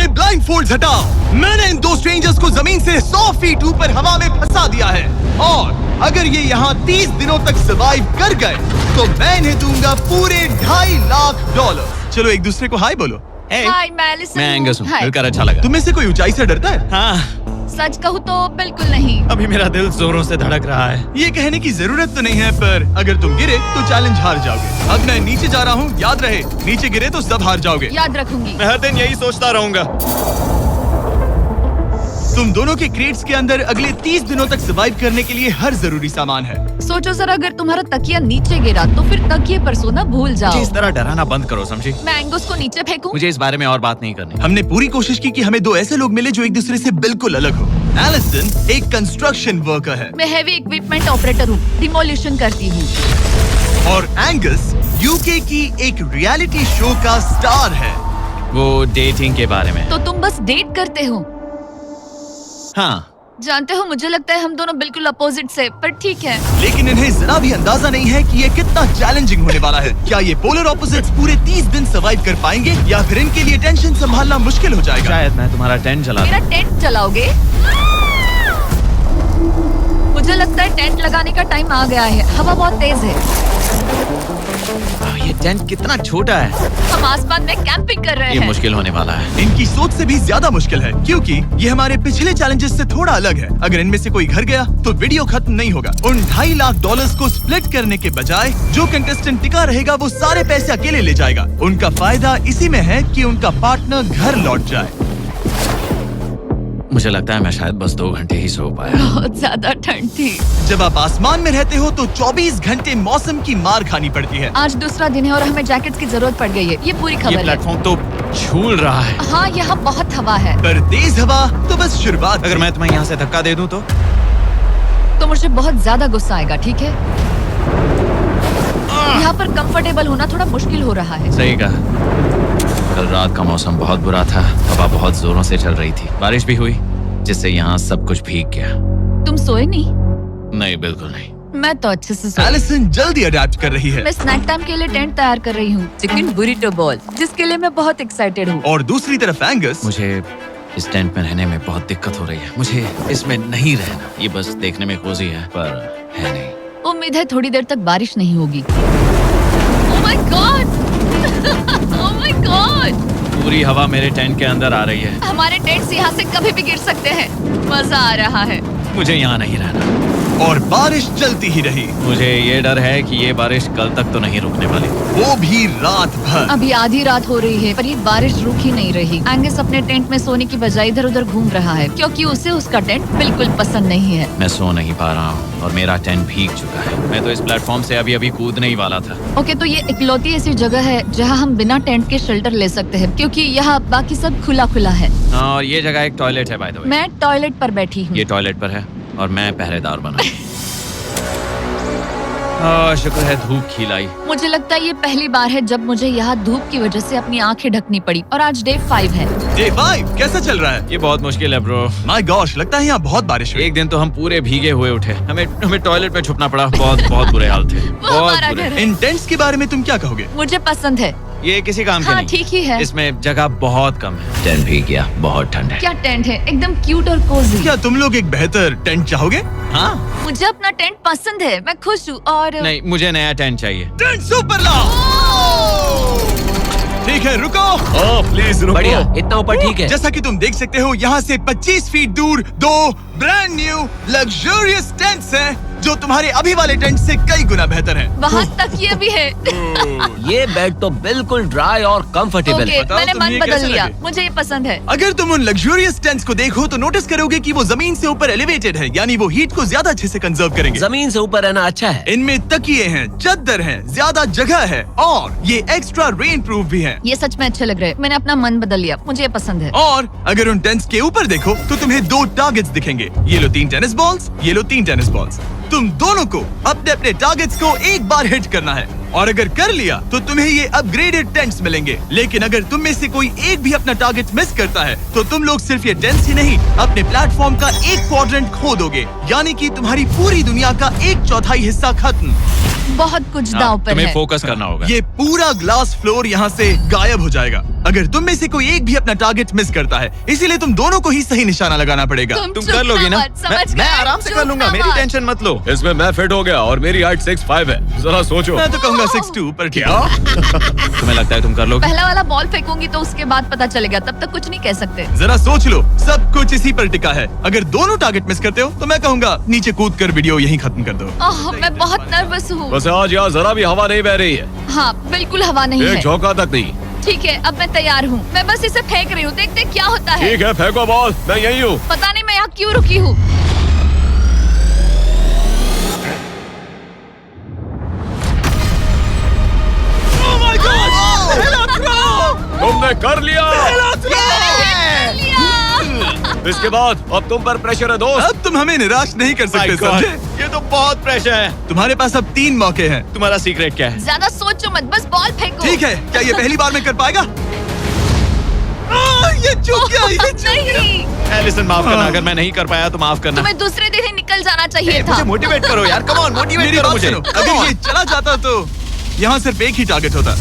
अपने blind folds हटाओ। मैंने इन दो स्ट्रेंजर्स को जमीन से 100 फीट ऊपर हवा में फंसा दिया है और अगर ये यहाँ 30 दिनों तक सर्वाइव कर गए तो मैं इन्हें दूंगा पूरे $2.5 चलो एक दूसरे को हाय बोलो। हाय, मैं एलिसन मैं हूँ। एंगस हूँ, हाय। मिलकर अच्छा लगा। तुम में से कोई ऊंचाई से डरता है? हाँ, सच कहूँ तो बिल्कुल नहीं। अभी मेरा दिल जोरों से धड़क रहा है। ये कहने की जरूरत तो नहीं है, पर अगर तुम गिरे तो चैलेंज हार जाओगे। अब मैं नीचे जा रहा हूँ, याद रहे नीचे गिरे तो सब हार जाओगे। याद रखूंगी। मैं हर दिन यही सोचता रहूंगा। तुम दोनों के क्रेट्स के अंदर अगले 30 दिनों तक सर्वाइव करने के लिए हर जरूरी सामान है। सोचो सर, अगर तुम्हारा तकिया नीचे गिरा तो फिर तकिए पर सोना भूल जाओ। मुझे इस तरह डराना बंद करो, समझी? मैं एंगस को नीचे फेंकूं? मुझे इस बारे में और बात नहीं करनी। हमने पूरी कोशिश की कि हमें दो ऐसे लोग मिले जो एक दूसरे से बिल्कुल अलग हो। एलिसन एक कंस्ट्रक्शन वर्कर है मैं हेवी इक्विपमेंट ऑपरेटर हूँ, डिमोलिशन करती हूँ। और एंगस यूके की एक रियलिटी शो का स्टार है। वो डेटिंग के बारे में। तो तुम बस डेट करते हो? हाँ, जानते हो, मुझे लगता है हम दोनों बिल्कुल अपोजिट से, पर ठीक है। लेकिन इन्हें जरा भी अंदाजा नहीं है कि ये कितना चैलेंजिंग होने वाला है। क्या ये पोलर ऑपोजिट्स पूरे 30 दिन सर्वाइव कर पाएंगे या फिर इनके लिए टेंशन संभालना मुश्किल हो जाएगा? शायद मैं तुम्हारा टेंट जला मेरा टेंट जलाओगे? मुझे लगता है टेंट लगाने का टाइम आ गया है। हवा बहुत तेज है। ये टेंट कितना छोटा है। हम आसमान में कैंपिंग कर रहे ये हैं। मुश्किल होने वाला है। इनकी सोच से भी ज्यादा मुश्किल है क्योंकि ये हमारे पिछले चैलेंजेस से थोड़ा अलग है। अगर इनमें से कोई घर गया तो वीडियो खत्म नहीं होगा। उन $2.5 को स्प्लिट करने के बजाय जो कंटेस्टेंट टिका रहेगा वो सारे पैसे अकेले ले जाएगा। उनका फायदा इसी में है कि उनका पार्टनर घर लौट जाए। मुझे लगता है मैं शायद बस 2 घंटे ही सो पाया। बहुत ज्यादा ठंड थी। जब आप आसमान में रहते हो तो 24 घंटे मौसम की मार खानी पड़ती है। आज दूसरा दिन है और हमें जैकेट्स की जरूरत पड़ गई है। ये पूरी ये खबर है। प्लेटफॉर्म तो झूल रहा है। हाँ, यहाँ बहुत हवा है। पर तेज हवा तो बस शुरुआत। अगर मैं तुम्हें यहाँ से धक्का दे दूं तो मुझे बहुत ज्यादा गुस्सा आएगा, ठीक है? यहाँ पर कंफर्टेबल होना थोड़ा मुश्किल हो रहा है। सही कहा। कल रात का मौसम बहुत बुरा था। हवा बहुत जोरों से चल रही थी। बारिश भी हुई जिससे यहाँ सब कुछ भीग गया। तुम सोए नहीं? नहीं, बिल्कुल नहीं। मैं तो अच्छे से सोई। एलिसन जल्दी अडेप्ट कर रही है मैं स्नैक टाइम के लिए टेंट तैयार कर रही हूँ, चिकन बुरिटो बॉल, जिसके लिए मैं बहुत एक्साइटेड हूँ। और दूसरी तरफ एंगस मुझे इस टेंट में रहने में बहुत दिक्कत हो रही है। मुझे इसमें नहीं रहना। ये बस देखने में कोजी है पर है नहीं। उम्मीद है थोड़ी देर तक बारिश नहीं होगी। ओह my God! Oh my God! पूरी हवा मेरे टेंट के अंदर आ रही है। हमारे टेंट्स यहाँ से कभी भी गिर सकते हैं। मजा आ रहा है। मुझे यहाँ नहीं रहना। और बारिश चलती ही रही, मुझे ये डर है कि ये बारिश कल तक तो नहीं रुकने वाली। वो भी रात भर। अभी आधी रात हो रही है पर ये बारिश रुक ही नहीं रही। एंगस अपने टेंट में सोने की बजाय इधर उधर घूम रहा है क्योंकि उसे उसका टेंट बिल्कुल पसंद नहीं है। मैं सो नहीं पा रहा हूँ और मेरा टेंट भीग चुका है। मैं तो इस प्लेटफॉर्म से अभी कूदने ही वाला था। ओके, तो ये इकलौती ऐसी जगह है जहाँ हम बिना टेंट के शेल्टर ले सकते हैं क्योंकि यहाँ बाकी सब खुला खुला है। और ये जगह एक टॉयलेट है बाय द वे। मैं टॉयलेट पर बैठी हूँ। ये टॉयलेट पर है और मैं पहरेदार बना। शुक्र है धूप खिलाई। मुझे लगता है ये पहली बार है जब मुझे यहाँ धूप की वजह से अपनी आंखें ढकनी पड़ी। और आज डे 5 है। डे 5 कैसा चल रहा है? ये बहुत मुश्किल है ब्रो। माय गॉश, लगता है यहाँ बहुत बारिश हुई। एक दिन तो हम पूरे भीगे हुए उठे। हमें टॉयलेट में छुपना पड़ा। बहुत बुरे हाल थे। वो हमारा घर है। इन टेंट्स के बारे में तुम क्या कहोगे? मुझे पसंद है। ये किसी काम के हाँ, नहीं। ठीक ही है। इसमें जगह बहुत कम है। टेंट भीग गया, बहुत ठंड है। क्या टेंट है, एकदम क्यूट और कोजी। क्या तुम लोग एक बेहतर टेंट चाहोगे? हाँ? मुझे अपना टेंट पसंद है, मैं खुश हूँ। और नहीं, मुझे नया टेंट चाहिए। टेंट सुपर लाओ। ठीक है, रुको। प्लीज रुको। बढ़िया, इतना ऊपर ठीक है। जैसा कि तुम देख सकते हो यहाँ से 25 फीट दूर 2 ब्रांड न्यू लग्जरियस टेंट्स हैं जो तुम्हारे अभी वाले टेंट से कई गुना बेहतर हैं। वहाँ तक ये भी है। ये बेड तो बिल्कुल ड्राई और कंफर्टेबल ओके, है। बताओ मैंने तुम्हें मन ये बदल कैसे लिया। लगे? मुझे ये पसंद है। अगर तुम उन लग्जरियस टेंट्स को देखो तो नोटिस करोगे कि वो जमीन से ऊपर एलिवेटेड है, यानी वो हीट को ज्यादा अच्छे से कंजर्व करेंगे। जमीन से ऊपर रहना अच्छा है। इनमें तकिए हैं, चद्दर हैं, ज्यादा जगह है और ये एक्स्ट्रा रेन प्रूफ भी हैं। ये सच में अच्छे लग रहे हैं। मैंने अपना मन बदल लिया, मुझे ये पसंद है। और अगर उन टेंट्स के ऊपर देखो तो तुम्हें 2 टारगेट्स दिखेंगे। ये लो 3 टेनिस बॉल्स, ये लो 3 टेनिस बॉल्स। तुम दोनों को अपने अपने टारगेट्स को एक बार हिट करना है। और अगर कर लिया तो तुम्हें ये अपग्रेडेड टेंट्स मिलेंगे। लेकिन अगर तुम में से कोई एक भी अपना टारगेट मिस करता है तो तुम लोग सिर्फ ये टेंट्स ही नहीं, अपने प्लेटफॉर्म का एक क्वाड्रेंट खो दोगे, यानी कि तुम्हारी पूरी दुनिया का 1/4 हिस्सा खत्म। बहुत कुछ दांव पर तुम्हें है। फोकस करना होगा। ये पूरा ग्लास फ्लोर यहाँ से गायब हो जाएगा अगर तुम में से कोई एक भी अपना टारगेट मिस करता है, इसीलिए तुम दोनों को ही सही निशाना लगाना पड़ेगा। तुम चुप कर लोगी ना? मत, समझ मैं गए? आराम से चुप कर लूंगा, ना मेरी मत। टेंशन मत लो। इसमें मैं फिट हो गया और मेरी हाइट 6'5" है। जरा सोचो। मैं तो कहूँगा 6'2", पर क्या? तुम्हें लगता है तुम कर लोगे? पहला वाला बॉल फेंकूंगी तो उसके बाद पता चलेगा, तब तक कुछ नहीं कह सकते। जरा सोच लो, सब कुछ इसी पर टिका है। अगर दोनों टारगेट मिस करते हो तो मैं कहूँगा नीचे कूद कर वीडियो यहीं खत्म कर दो। ओह, मैं बहुत नर्वस हूँ। बस आज यहाँ जरा भी हवा नहीं बह रही है, हाँ, बिल्कुल हवा नहीं एक है। झोंका तक नहीं। ठीक है, अब मैं तैयार हूँ। मैं बस इसे फेंक रही हूँ, देखते क्या होता है। ठीक है, फेंको बॉल, मैं यही हूँ। पता नहीं मैं यहाँ क्यों रुकी हूँ। तुमने कर लिया। इसके बाद अब तुम पर प्रेशर है दोस्त। अब तुम हमें निराश नहीं कर सकते, समझे? ये तो बहुत प्रेशर है। तुम्हारे पास अब 3 मौके हैं। तुम्हारा सीक्रेट क्या है? ज्यादा सोचो मत, बस बॉल फेंको। ठीक है, क्या ये पहली बार में कर पाएगा? ये चूक गया, ये चूक गया। नहीं, एलिसन माफ करना, अगर मैं नहीं कर पाया तो माफ करना। तुम्हें दूसरे दिन ही निकल जाना चाहिए था। मुझे मोटिवेट करो यार, कम ऑन, मोटिवेट मेरी करो बात मुझे। सुनो, अगर ये चला जाता तो यहाँ सिर्फ एक ही टारगेट होता।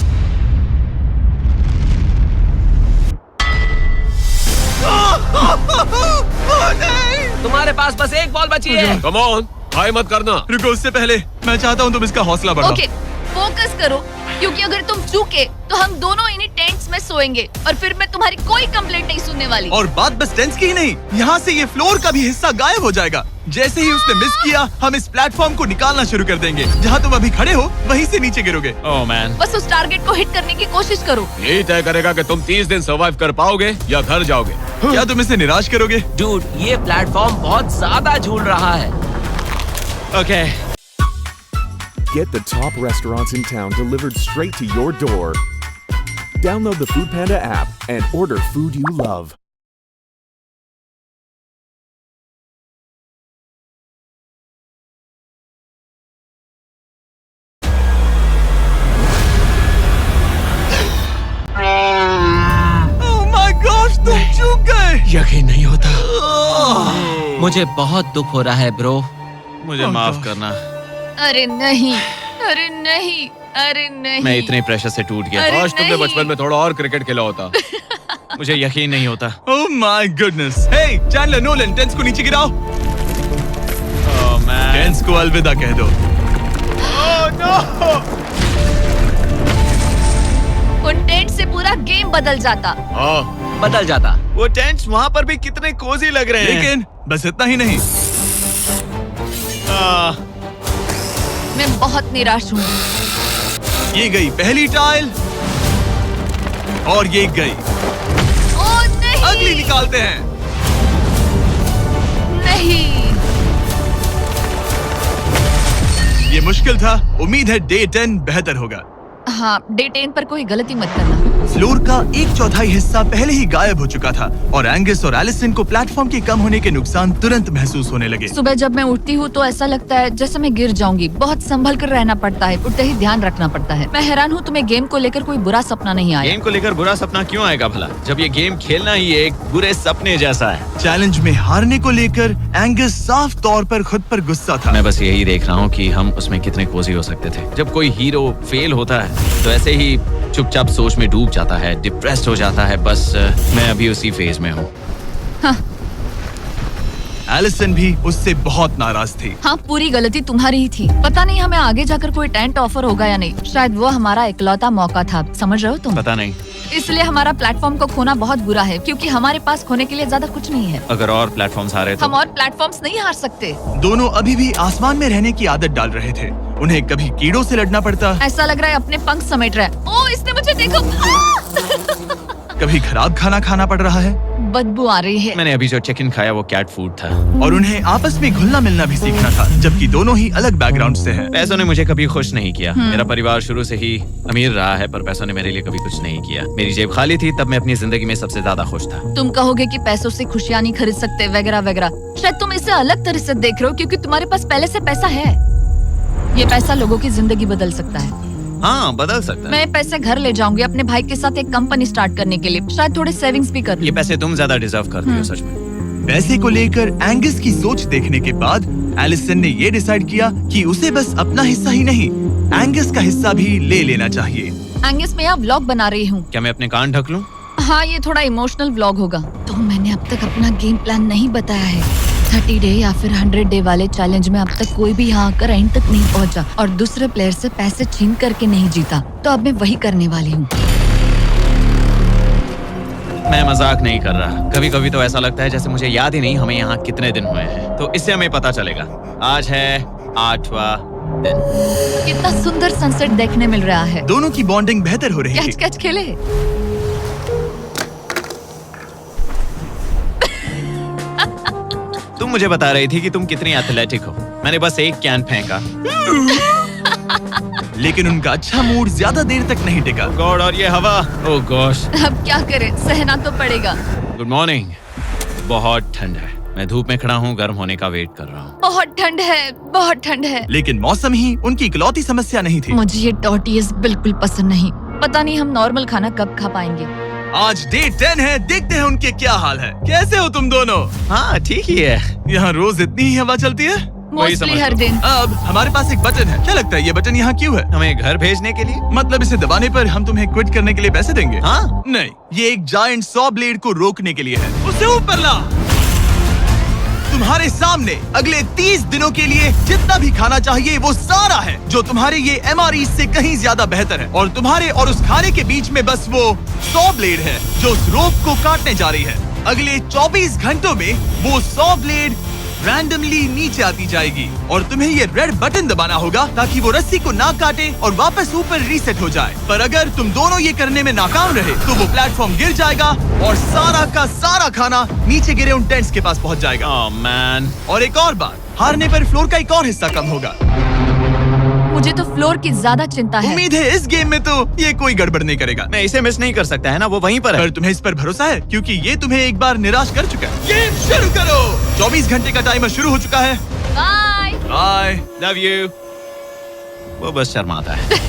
तुम्हारे पास बस एक बॉल बची है। कम ऑन, हाई मत करना। रुको, उससे पहले मैं चाहता हूँ तुम इसका हौसला बढ़ाओ। ओके, फोकस करो, क्योंकि अगर तुम चूके तो हम दोनों इन्हीं टेंट्स में सोएंगे और फिर मैं तुम्हारी कोई कंप्लेंट नहीं सुनने वाली। और बात बस टेंस की ही नहीं, यहाँ से ये फ्लोर का भी हिस्सा गायब हो जाएगा। जैसे ही उसने मिस किया, हम इस प्लेटफॉर्म को निकालना शुरू कर देंगे। जहाँ तुम अभी खड़े हो वहीं से नीचे गिरोगे। ओह मैन, बस उस टारगेट को हिट करने की कोशिश करो। यही तय करेगा कि तुम 30 दिन सर्वाइव कर पाओगे या घर जाओगे। क्या तुम इसे निराश करोगे? डूड, ये प्लेटफॉर्म बहुत ज्यादा झूल रहा है। Okay. Get the top restaurants in town delivered straight to your door. Download the Food Panda app and order food you love. Oh my gosh, तुम चूक गए। यकीन नहीं होता। मुझे बहुत दुख हो रहा है ब्रो। मुझे माफ करना, अरे नहीं, अरे नहीं, अरे नहीं। मैं इतने प्रेशर से टूट गया। अरे काश तुमने नहीं। बचपन में थोड़ा और क्रिकेट खेला होता। मुझे यकीन नहीं होता। Oh my goodness. Hey, Chandler Nolan, टेंस को नीचे गिराओ। ओह मैन, टेंस को अलविदा कह दो। उन टेंट से पूरा गेम बदल जाता। हाँ, बदल जाता। वो टेंट्स वहाँ पर भी कितने कोजी लग रहे हैं। लेकिन बस इतना ही नहीं, मैं बहुत निराश हूँ। ये गई पहली टाइल और ये गई। ओह नहीं, अगली निकालते हैं। नहीं। ये मुश्किल था, उम्मीद है डे 10 बेहतर होगा। हाँ, डे 10 पर कोई गलती मत करना। फ्लोर का 1/4 हिस्सा पहले ही गायब हो चुका था और एंगस और एलिसन को प्लेटफॉर्म के कम होने के नुकसान तुरंत महसूस होने लगे। सुबह जब मैं उठती हूँ तो ऐसा लगता है जैसे मैं गिर जाऊंगी। बहुत संभल कर रहना पड़ता है, उठते ही ध्यान रखना पड़ता है। मैं हैरान हूँ तुम्हें गेम को लेकर कोई बुरा सपना नहीं आया। गेम को लेकर बुरा सपना क्यों आएगा भला, जब ये गेम खेलना ही एक बुरे सपने जैसा है। चैलेंज में हारने को लेकर एंगस साफ तौर पर खुद पर गुस्सा था। मैं बस यही देख रहा हूँ कि हम उसमें कितने कोजी हो सकते थे। जब कोई हीरो फेल होता है तो ऐसे ही चुपचाप सोच में डूब जाता है, डिप्रेस्ड हो जाता है। बस मैं अभी उसी फेज में हूँ। एलिसन भी उससे बहुत नाराज थी। हाँ, पूरी गलती तुम्हारी ही थी। पता नहीं हमें आगे जाकर कोई टेंट ऑफर होगा या नहीं। शायद वो हमारा इकलौता मौका था, समझ रहे हो तुम? पता नहीं, इसलिए हमारा प्लेटफॉर्म को खोना बहुत बुरा है, क्योंकि हमारे पास खोने के लिए ज्यादा कुछ नहीं है। अगर और प्लेटफॉर्म्स आ रहे तो हम और प्लेटफॉर्म्स नहीं हार सकते। दोनों अभी भी आसमान में रहने की आदत डाल रहे थे। उन्हें कभी कीड़ों से लड़ना पड़ता, ऐसा लग रहा है अपने पंख समेट रहा है। ओह, इसने मुझे देखो। कभी खराब खाना खाना पड़ रहा है बदबू आ रही है। मैंने अभी जो चिकन खाया वो कैट फूड था। और उन्हें आपस में घुलना मिलना भी सीखना था, जबकि दोनों ही अलग बैकग्राउंड से हैं। पैसों ने मुझे कभी खुश नहीं किया। मेरा परिवार शुरू से ही अमीर रहा है, पर पैसों ने मेरे लिए कभी कुछ नहीं किया। मेरी जेब खाली थी तब मैं अपनी जिंदगी में सबसे ज्यादा खुश था। तुम कहोगे कि पैसों से खुशियां नहीं खरीद सकते वगैरह वगैरह। शायद तुम इसे अलग तरह से देख रहे हो, क्योंकि तुम्हारे पास पहले से पैसा है। ये पैसा लोगों की जिंदगी बदल सकता है। हाँ, बदल सकता है। मैं पैसे घर ले जाऊंगी अपने भाई के साथ एक कंपनी स्टार्ट करने के लिए, शायद थोड़े सेविंग्स भी कर ये लूं। पैसे तुम ज्यादा डिजर्व करती हो सच में। पैसे को लेकर एंगस की सोच देखने के बाद एलिसन ने ये डिसाइड किया कि उसे बस अपना हिस्सा ही नहीं, एंगस का हिस्सा भी ले लेना चाहिए। एंगस, मैं यहाँ व्लॉग बना रही हूँ। क्या मैं अपने कान ढक लूं? हाँ, ये थोड़ा इमोशनल व्लॉग होगा। तो मैंने अब तक अपना गेम प्लान नहीं बताया है। 30 डे या फिर 100 डे वाले चैलेंज में अब तक कोई भी यहाँ आकर एंड तक नहीं पहुँचा और दूसरे प्लेयर से पैसे छीन करके नहीं जीता। तो अब मैं वही करने वाली हूँ। मैं मजाक नहीं कर रहा। कभी कभी तो ऐसा लगता है जैसे मुझे याद ही नहीं हमें यहाँ कितने दिन हुए हैं। तो इससे हमें पता चलेगा। आज है 8वां दिन। कितना सुंदर सनसेट देखने मिल रहा है। दोनों की बॉन्डिंग बेहतर हो रही कैच है। कैच खेले। तुम मुझे बता रही थी कि तुम कितनी एथलेटिक हो। मैंने बस एक कैन फेंका। लेकिन उनका अच्छा मूड ज्यादा देर तक नहीं टिका। गॉड, और ये हवा। ओह गॉश। अब क्या करें, सहना तो पड़ेगा। Good morning. बहुत ठंड है। मैं धूप में खड़ा हूँ, गर्म होने का वेट कर रहा हूँ। बहुत ठंड है, बहुत ठंड है। लेकिन मौसम ही उनकी इकलौती समस्या नहीं थी। मुझे ये टॉर्टियस बिल्कुल पसंद नहीं। पता नहीं हम नॉर्मल खाना कब खा पाएंगे। आज डे 10 है, देखते हैं उनके क्या हाल है। कैसे हो तुम दोनों? हाँ, ठीक ही है। यहाँ रोज इतनी ही हवा चलती है? वही समझ मोस्टली हर लो। दिन। अब हमारे पास एक बटन है। क्या लगता है ये बटन यहाँ क्यों है? हमें घर भेजने के लिए? मतलब इसे दबाने पर हम तुम्हें क्विट करने के लिए पैसे देंगे? हाँ। नहीं, ये एक जायंट सॉ ब्लेड को रोकने के लिए है। उसे ऊपर ला। तुम्हारे सामने अगले 30 दिनों के लिए जितना भी खाना चाहिए वो सारा है, जो तुम्हारे ये MRE से कहीं ज्यादा बेहतर है। और तुम्हारे और उस खाने के बीच में बस वो सॉ ब्लेड है जो उस रोप को काटने जा रही है। अगले 24 घंटों में वो सॉ ब्लेड रैंडमली नीचे आती जाएगी और तुम्हें ये रेड बटन दबाना होगा ताकि वो रस्सी को ना काटे और वापस ऊपर रीसेट हो जाए। पर अगर तुम दोनों ये करने में नाकाम रहे तो वो प्लेटफॉर्म गिर जाएगा और सारा का सारा खाना नीचे गिरे उन टेंट्स के पास पहुंच जाएगा। Oh man. और एक और बात, हारने पर फ्लोर का एक और हिस्सा कम होगा। मुझे तो फ्लोर की ज्यादा चिंता है। उम्मीद है इस गेम में तो ये कोई गड़बड़ नहीं करेगा। मैं इसे मिस नहीं कर सकता है ना, वो वहीं पर है। पर तुम्हें इस पर भरोसा है क्योंकि ये तुम्हें एक बार निराश कर चुका है। गेम शुरू करो। 24 घंटे का टाइमर शुरू हो चुका है। बाय। बाय। Love you. वो बस शर्माता है।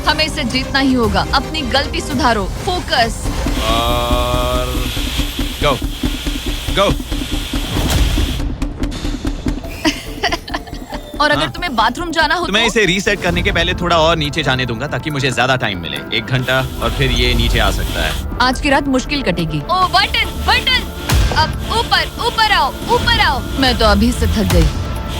हमें इसे जीतना ही होगा। अपनी गलती सुधारो। फोकस। और गो गो। और अगर हाँ। तुम्हें बाथरूम जाना हो तो मैं इसे रीसेट करने के पहले थोड़ा और नीचे जाने दूंगा ताकि मुझे ज्यादा टाइम मिले। 1 घंटा और फिर ये नीचे आ सकता है। आज की रात मुश्किल कटेगी। ओ बटन बटन। अब ऊपर ऊपर आओ, ऊपर आओ। मैं तो अभी से थक गई।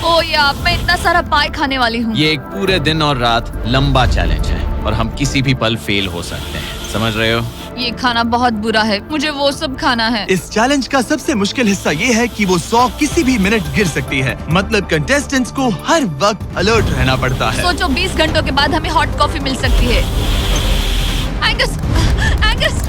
ओ यार, मैं इतना सारा पाई खाने वाली हूँ। ये एक पूरे दिन और रात लंबा चैलेंज है और हम किसी भी पल फेल हो सकते हैं। समझ रहे हो? ये खाना बहुत बुरा है। मुझे वो सब खाना है। इस चैलेंज का सबसे मुश्किल हिस्सा ये है कि वो 100 किसी भी मिनट गिर सकती है। मतलब कंटेस्टेंट्स को हर वक्त अलर्ट रहना पड़ता है। सोचो 20 घंटों के बाद हमें हॉट कॉफी मिल सकती है। Angus, Angus.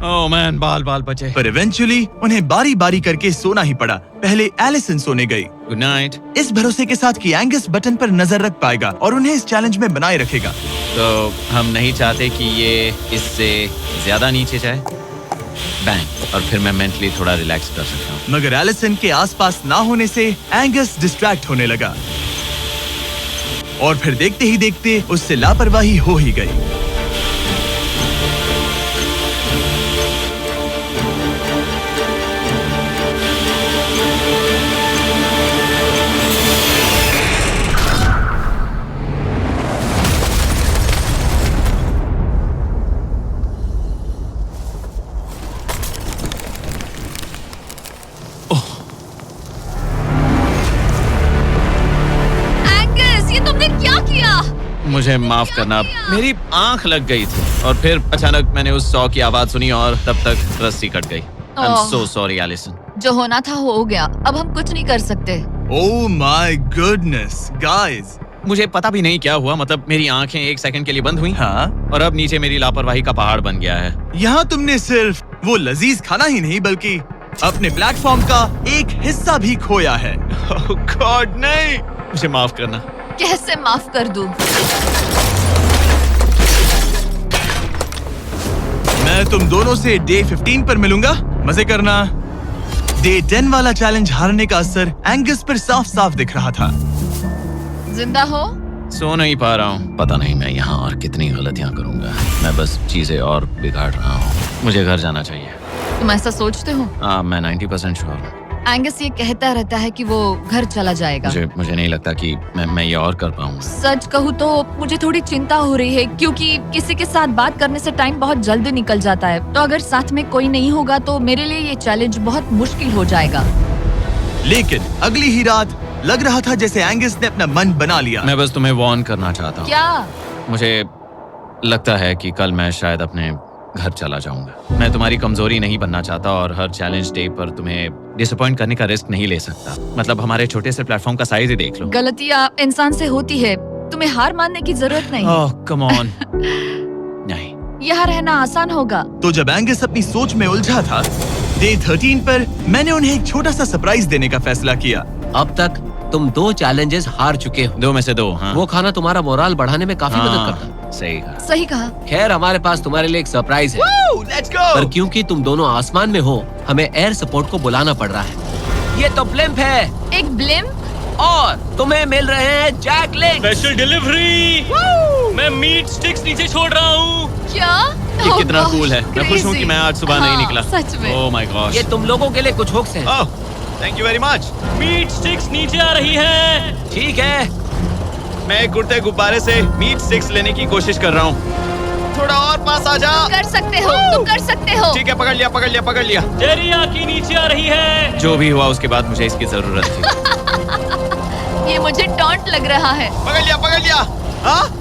ओह मैन, बाल बाल बचे। पर इवेंचुअली उन्हें बारी बारी करके सोना ही पड़ा। पहले एलिसन सोने गई, गुड नाइट। इस भरोसे के साथ कि एंगस बटन पर नजर रख पाएगा और उन्हें इस चैलेंज में बनाए रखेगा। तो हम नहीं चाहते कि ये इससे ज्यादा नीचे जाए। बैंग। और फिर मैं मेंटली थोड़ा रिलैक्स कर सकता हूँ। मगर एलिसन के आसपास ना होने से एंगस डिस्ट्रैक्ट होने लगा और फिर देखते ही देखते उससे लापरवाही हो ही गई। मुझे माफ करना, मेरी आंख लग गई थी और फिर अचानक मैंने उस सॉ की आवाज सुनी और तब तक रस्सी कट गई। I'm so sorry, Alison. जो होना था हो गया। अब हम कुछ नहीं कर सकते। Oh my goodness, guys. मुझे पता भी नहीं क्या हुआ। मतलब मेरी आंखें 1 सेकंड के लिए बंद हुई। हाँ? और अब नीचे मेरी लापरवाही का पहाड़ बन गया है। यहाँ तुमने सिर्फ वो लजीज खाना ही नहीं बल्कि अपने प्लेटफॉर्म का एक हिस्सा भी खोया है। Oh God, नहीं। मुझे माफ करना। कैसे माफ कर दूं? मैं तुम दोनों से डे 15 पर मिलूंगा। मजे करना। डे 10 वाला चैलेंज हारने का असर एंगस पर साफ साफ दिख रहा था। जिंदा हो? सो नहीं पा रहा हूँ। पता नहीं मैं यहाँ और कितनी गलतियाँ करूँगा। मैं बस चीजें और बिगाड़ रहा हूँ। मुझे घर जाना चाहिए। तुम ऐसा सोचते हो? हाँ, मैं 90% श्योर हूँ। एंगस ये कहता रहता है कि वो घर चला जाएगा। मुझे नहीं लगता कि मैं ये और कर पाऊंगा। सच कहूँ तो मुझे थोड़ी चिंता हो रही है, क्योंकि किसी के साथ बात करने से टाइम बहुत जल्दी निकल जाता है। तो अगर साथ में कोई नहीं होगा तो मेरे लिए ये चैलेंज बहुत मुश्किल हो जाएगा। लेकिन अगली ही रात लग रहा था जैसे एंगस ने अपना मन बना लिया। मैं बस तुम्हें वार्न करना चाहता हूँ। क्या? मुझे लगता है कि कल मैं शायद अपने घर चला जाऊंगा। मैं तुम्हारी कमजोरी नहीं बनना चाहता और हर चैलेंज डे पर तुम्हें डिसअपॉइंट करने का रिस्क नहीं ले सकता। मतलब हमारे छोटे से प्लेटफॉर्म का साइज ही देख लो। गलतियाँ इंसान से होती है, तुम्हें हार मानने की जरूरत नहीं। ओह कम ऑन। नहीं, यहाँ रहना आसान होगा। तो जब एंगस अपनी सोच में उलझा था, डे 13 पर मैंने उन्हें एक छोटा सा सरप्राइज देने का फैसला किया। अब तक तुम 2 चैलेंजेस हार चुके हो। 2 में से 2। हाँ। वो खाना तुम्हारा मोराल बढ़ाने में काफी मदद करता। सही कहा। सही कहा। खैर, हमारे पास तुम्हारे लिए एक सरप्राइज है। Let's go. पर क्योंकि तुम दोनों आसमान में हो, हमें एयर सपोर्ट को बुलाना पड़ रहा है। ये तो ब्लिम्प है एक ब्लिम्प? और तुम्हें मिल रहे हैं जैक लिंक। Special delivery. मैं मीट स्टिक्स नीचे छोड़ रहा हूँ। क्या? ये कितना कूल है। मैं खुश हूँ कि मैं आज सुबह नहीं निकला। सच में। Oh my God. ये तुम लोगों के लिए कुछ हुक्स हैं। Oh, thank you very much. Meat sticks नीचे आ रही है। ठीक है, मैं एक उड़ते गुब्बारे से मीट स्टिक्स लेने की कोशिश कर रहा हूँ। थोड़ा और पास आ जा। कर सकते हो, तुम कर सकते हो। ठीक है, पकड़ लिया पकड़ लिया पकड़ लिया। टेरियाकी नीचे आ रही है। जो भी हुआ उसके बाद मुझे इसकी जरूरत थी। ये मुझे टॉन्ट लग रहा है। पकड़ लिया पकड़ लिया। हाँ?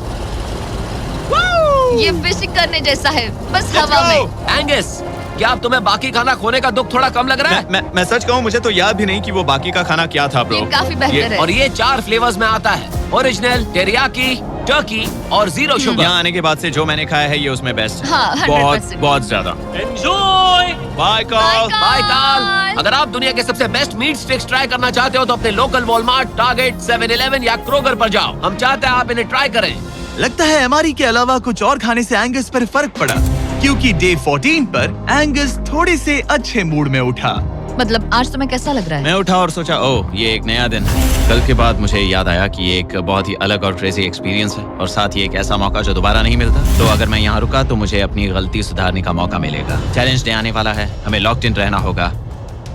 ये फिशिंग करने जैसा है, बस Let's हवा go! में। एंगस, क्या अब तुम्हें बाकी खाना खोने का दुख थोड़ा कम लग रहा है? मैं सच कहूँ, मुझे तो याद भी नहीं कि वो बाकी का खाना क्या था ब्रो। ये काफी बेहतर है। और ये 4 फ्लेवर्स में आता है, ओरिजिनल, टेरियाकी, टर्की और 0 शुगर। यहाँ आने के बाद से जो मैंने खाया है ये उसमें बेस्ट है। हाँ, 100%। बहुत ज्यादा। एंजॉय। Bye call. बाय काल। अगर आप दुनिया के सबसे बेस्ट मीट स्टिक्स ट्राई करना चाहते हो तो अपने लोकल वॉलमार्ट, टारगेट, 7-Eleven या क्रोगर पर जाओ। हम चाहते हैं आप इन्हें ट्राई करें। लगता है एमआरई के अलावा कुछ और खाने से एंगस पर फर्क पड़ा, क्योंकि डे 14 पर एंगस थोड़े से अच्छे मूड में उठा। मतलब आज तुम्हें कैसा लग रहा है? मैं उठा और सोचा ओह ये एक नया दिन है। कल के बाद मुझे याद आया कि ये एक बहुत ही अलग और क्रेजी एक्सपीरियंस है और साथ ही एक ऐसा मौका जो दोबारा नहीं मिलता। तो अगर मैं यहाँ रुका तो मुझे अपनी गलती सुधारने का मौका मिलेगा। चैलेंज डे आने वाला है, हमें लॉक्ड इन रहना होगा।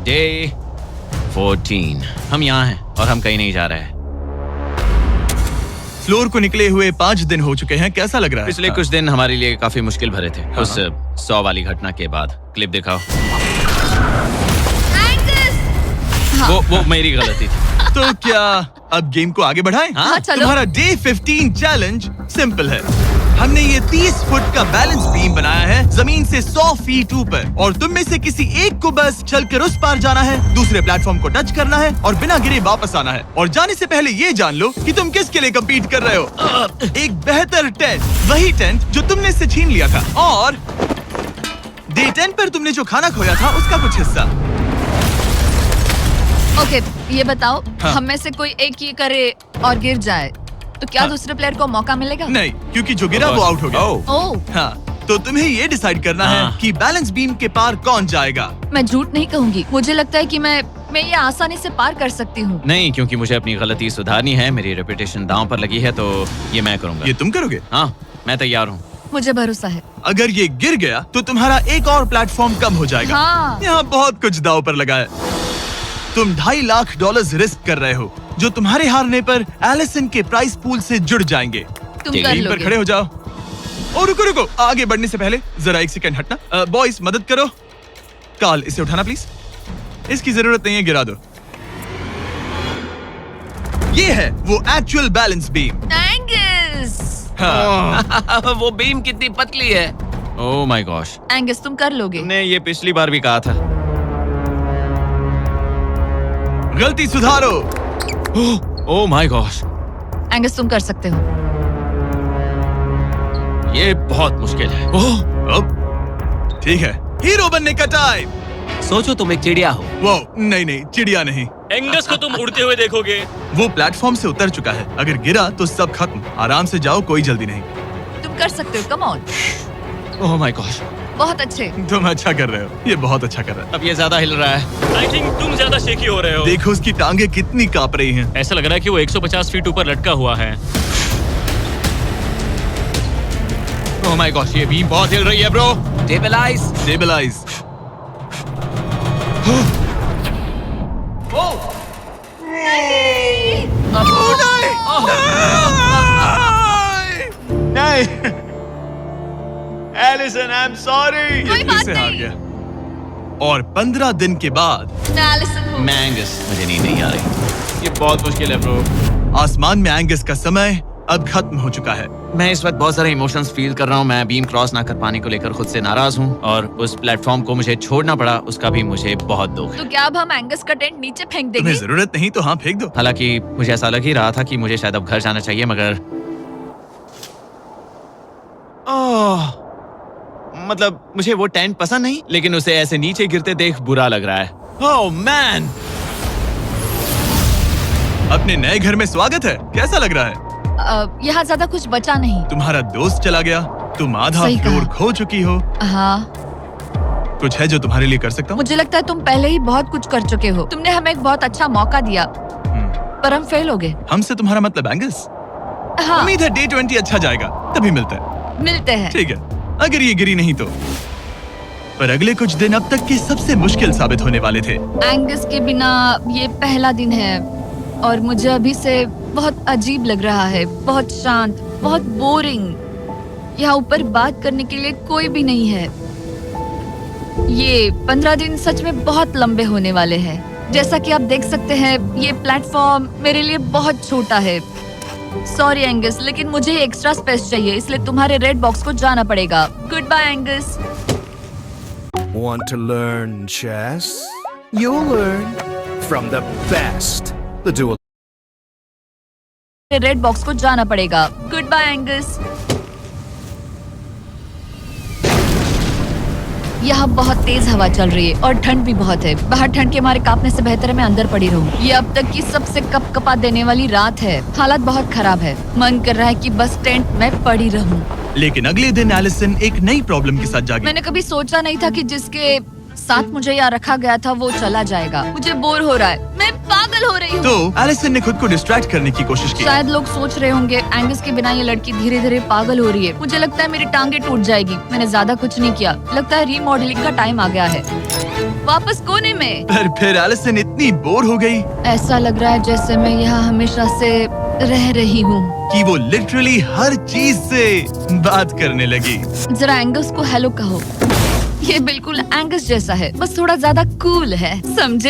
डे 14 हम यहाँ हैं और हम कहीं नहीं जा रहे हैं। फ्लोर को निकले हुए 5 दिन हो चुके हैं। कैसा लग रहा है? पिछले कुछ दिन हमारे लिए काफी मुश्किल भरे थे। उस 100 वाली घटना के बाद। क्लिप दिखाओ। वो मेरी गलती थी। तो क्या अब गेम को आगे बढ़ाएं? हाँ, चलो। तुम्हारा डे 15 चैलेंज सिंपल है। हमने ये 30 फुट का बैलेंस बीम बनाया है जमीन से 100 फीट ऊपर, और तुम में से किसी एक को बस चलकर उस पार जाना है, दूसरे प्लेटफॉर्म को टच करना है और बिना गिरे वापस आना है। और जाने से पहले ये जान लो कि तुम किसके लिए कम्पीट कर रहे हो। एक बेहतर टेंट, वही टेंट जो तुमने से छीन लिया था, और डे 10 पर तुमने जो खाना खोया था उसका कुछ हिस्सा। ओके, ये बताओ, हाँ। हम में से कोई एक ये करे और गिर जाए तो क्या हाँ। दूसरे प्लेयर को मौका मिलेगा? नहीं, क्योंकि जो गिरा वो आउट हो गया। ओह, हाँ, तो तुम्हें ये डिसाइड करना है हाँ। कि बैलेंस बीम के पार कौन जाएगा। मैं झूठ नहीं कहूंगी, मुझे लगता है कि मैं ये आसानी से पार कर सकती हूँ। नहीं, क्योंकि मुझे अपनी गलती सुधारनी है। मेरी रेपुटेशन दांव पर लगी है तो ये मैं करूंगा। ये तुम करोगे? हाँ, मैं तैयार हूँ। मुझे भरोसा है। अगर ये गिर गया तो तुम्हारा एक और प्लेटफॉर्म कम हो जाएगा। हाँ। यहाँ बहुत कुछ दांव पर लगा है। तुम $2.5 लाख रिस्क कर रहे हो, जो तुम्हारे हारने पर एलिसन के प्राइस पूल से जुड़ जाएंगे। तुम ठीक कर है, टीम पर लोगे। खड़े हो जाओ। और रुको, आगे बढ़ने से पहले जरा 1 सेकंड हटना। बॉयज मदद करो। काल, इसे उठाना प्लीज। इसकी जरूरत नहीं है, गिरा दो। ये है वो एक्चुअल बैलेंस बीम। एंगस, हाँ। वो बीम कितनी पतली है। Oh my gosh. एंगस तुम कर लोगे। तुमने ये पिछली बार भी कहा था। गलती सुधारो। ओह माय गॉश, एंगस तुम कर सकते हो। ये बहुत मुश्किल है। अब ठीक है, हीरो बनने का टाइम। सोचो तुम एक चिड़िया हो। वो नहीं, चिड़िया नहीं। एंगस को तुम उड़ते हुए देखोगे। वो प्लेटफॉर्म से उतर चुका है। अगर गिरा तो सब खत्म। आराम से जाओ, कोई जल्दी नहीं। तुम कर सकते हो, come on. Oh my gosh, बहुत अच्छे। तुम अच्छा कर रहे हो, ये बहुत अच्छा कर रहा है। अब ये ज्यादा हिल रहा है। आई थिंक तुम ज्यादा शेकी हो रहे हो। देखो उसकी टांगे कितनी कांप रही हैं। ऐसा लग रहा है कि वो 150 फीट ऊपर लटका हुआ है। ओह माय गॉड, ये बीम बहुत हिल रही है ब्रो। स्टेबलाइज। स्टेबलाइज। नहीं, एलिसन, आई एम सॉरी। कोई बात से हार नहीं। गया। और 15 दिन के बाद मैं एलिसन हूँ। मैं एंगस, मुझे नींद नहीं आ रही। ये बहुत मुश्किल है ब्रो। आसमान में एंगस का समय अब खत्म हो चुका है। मैं इस वक्त बहुत सारे इमोशंस फील कर रहा हूँ। मैं बीम क्रॉस ना कर पाने को लेकर खुद से नाराज हूँ और उस प्लेटफॉर्म को मुझे छोड़ना पड़ा, उसका भी मुझे बहुत दुख है। तो क्या अब हम एंगस का टेंट नीचे फेंक देंगे? तुम्हें जरूरत नहीं तो हाँ फेंक दो। हालांकि मुझे ऐसा लग ही रहा था कि मुझे शायद अब घर जाना चाहिए, मगर मतलब मुझे वो टेंट पसंद नहीं, लेकिन उसे ऐसे नीचे गिरते देख बुरा लग रहा है। ओह मैन, अपने नए घर में स्वागत है। कैसा लग रहा है? यहाँ ज्यादा कुछ बचा नहीं। तुम्हारा दोस्त चला गया, तुम आधा सही कहा। फ्लोर खो चुकी हो। हाँ, कुछ है जो तुम्हारे लिए कर सकता हूँ? मुझे लगता है तुम पहले ही बहुत कुछ कर चुके हो। तुमने हमें एक बहुत अच्छा मौका दिया, पर हम फेल हो गए। हमसे तुम्हारा मतलब एंगस? हाँ, उम्मीद है डे 20 अच्छा जाएगा, तभी मिलते हैं। मिलते हैं। ठीक है, अगर ये गिरी नहीं तो। पर अगले कुछ दिन अब तक के सबसे मुश्किल साबित होने वाले थे। एंगस के बिना ये पहला दिन है और मुझे अभी से बहुत अजीब लग रहा है, बहुत शांत, बहुत बोरिंग। यहाँ ऊपर बात करने के लिए कोई भी नहीं है। ये 15 दिन सच में बहुत लंबे होने वाले हैं। जैसा कि आप देख सकते हैं, ये प्लेटफॉर्म मेरे लिए बहुत छोटा है। सॉरी एंगस, लेकिन मुझे एक्स्ट्रा स्पेस चाहिए, इसलिए तुम्हारे रेड बॉक्स को जाना पड़ेगा। Goodbye Angus. Want to learn chess? You'll learn from the best. The duel. Red box को जाना पड़ेगा। Goodbye Angus. यहाँ बहुत तेज हवा चल रही है और ठंड भी बहुत है। बाहर ठंड के मारे कांपने से बेहतर है मैं अंदर पड़ी रहूं। ये अब तक की सबसे कपकपा देने वाली रात है। हालत बहुत खराब है। मन कर रहा है कि बस टेंट में पड़ी रहूं। लेकिन अगले दिन एलिसन एक नई प्रॉब्लम के साथ जागी। मैंने कभी सोचा नहीं था कि जिसके साथ मुझे यहाँ रखा गया था वो चला जाएगा। मुझे बोर हो रहा है, मैं पागल हो रही हूँ। तो एलिसन ने खुद को डिस्ट्रैक्ट करने की कोशिश की। शायद लोग सोच रहे होंगे एंगस के बिना ये लड़की धीरे धीरे पागल हो रही है। मुझे लगता है मेरी टांगे टूट जाएगी। मैंने ज्यादा कुछ नहीं किया। लगता है रीमॉडलिंग का टाइम आ गया है। वापस कोने में। पर फिर एलिसन इतनी बोर हो गई ऐसा लग रहा है जैसे मैं यहाँ हमेशा से रह रही हूँ। कि वो लिटरली हर चीज से बात करने लगी। जरा एंगस को हेलो कहो। ये बिल्कुल एंगस जैसा है, बस थोड़ा ज्यादा कूल है, समझे?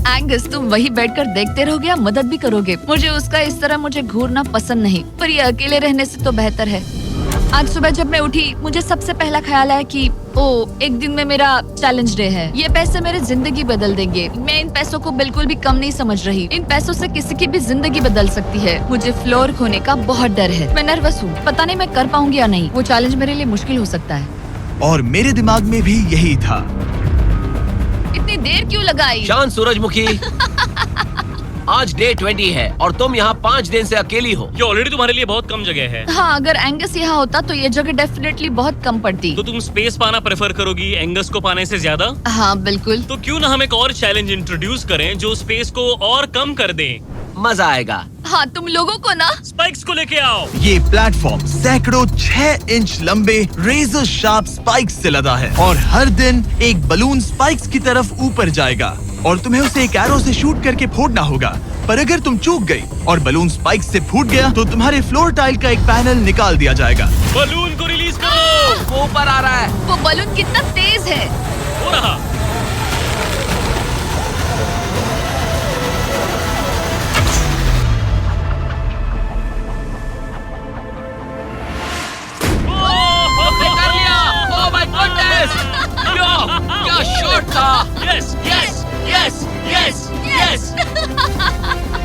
एंगस, तुम वही बैठकर देखते रहोगे या मदद भी करोगे? मुझे उसका इस तरह मुझे घूरना पसंद नहीं, पर ये अकेले रहने से तो बेहतर है। आज सुबह जब मैं उठी, मुझे सबसे पहला ख्याल आया कि एक दिन में मेरा चैलेंज डे है। ये पैसे मेरी जिंदगी बदल देंगे। मैं इन पैसों को बिल्कुल भी कम नहीं समझ रही। इन पैसों से किसी की भी जिंदगी बदल सकती है। मुझे फ्लोर खोने का बहुत डर है। मैं नर्वस हूँ, पता नहीं मैं कर पाऊंगी या नहीं। वो चैलेंज मेरे लिए मुश्किल हो सकता है। और मेरे दिमाग में भी यही था। इतनी देर क्यों लगाई? शांत सूरजमुखी। आज डे 20 है और तुम यहाँ 5 दिन से अकेली हो। ये ऑलरेडी तुम्हारे लिए बहुत कम जगह है। हाँ, अगर एंगस यहाँ होता तो ये जगह डेफिनेटली बहुत कम पड़ती। तो तुम स्पेस पाना प्रेफर करोगी एंगस को पाने से ज्यादा? हाँ बिल्कुल। तो क्यों ना हम एक और चैलेंज इंट्रोड्यूस करें जो स्पेस को और कम कर दे। मजा आएगा। हाँ, तुम लोगों को ना स्पाइक्स को लेके आओ। ये प्लेटफॉर्म सैकड़ों 6 इंच लंबे रेजर शार्प स्पाइक्स से लदा है और हर दिन एक बलून स्पाइक्स की तरफ ऊपर जाएगा और तुम्हें उसे एक एरो से शूट करके फोड़ना होगा। पर अगर तुम चूक गई और बलून स्पाइक्स से फूट गया तो तुम्हारे फ्लोर टाइल का एक पैनल निकाल दिया जाएगा। बलून को रिलीज करो। वो ऊपर आ रहा है। वो बलून कितना तेज है। हो रहा। कर लिया। Oh my goodness. क्या शॉट था। Yes yes yes yes yes.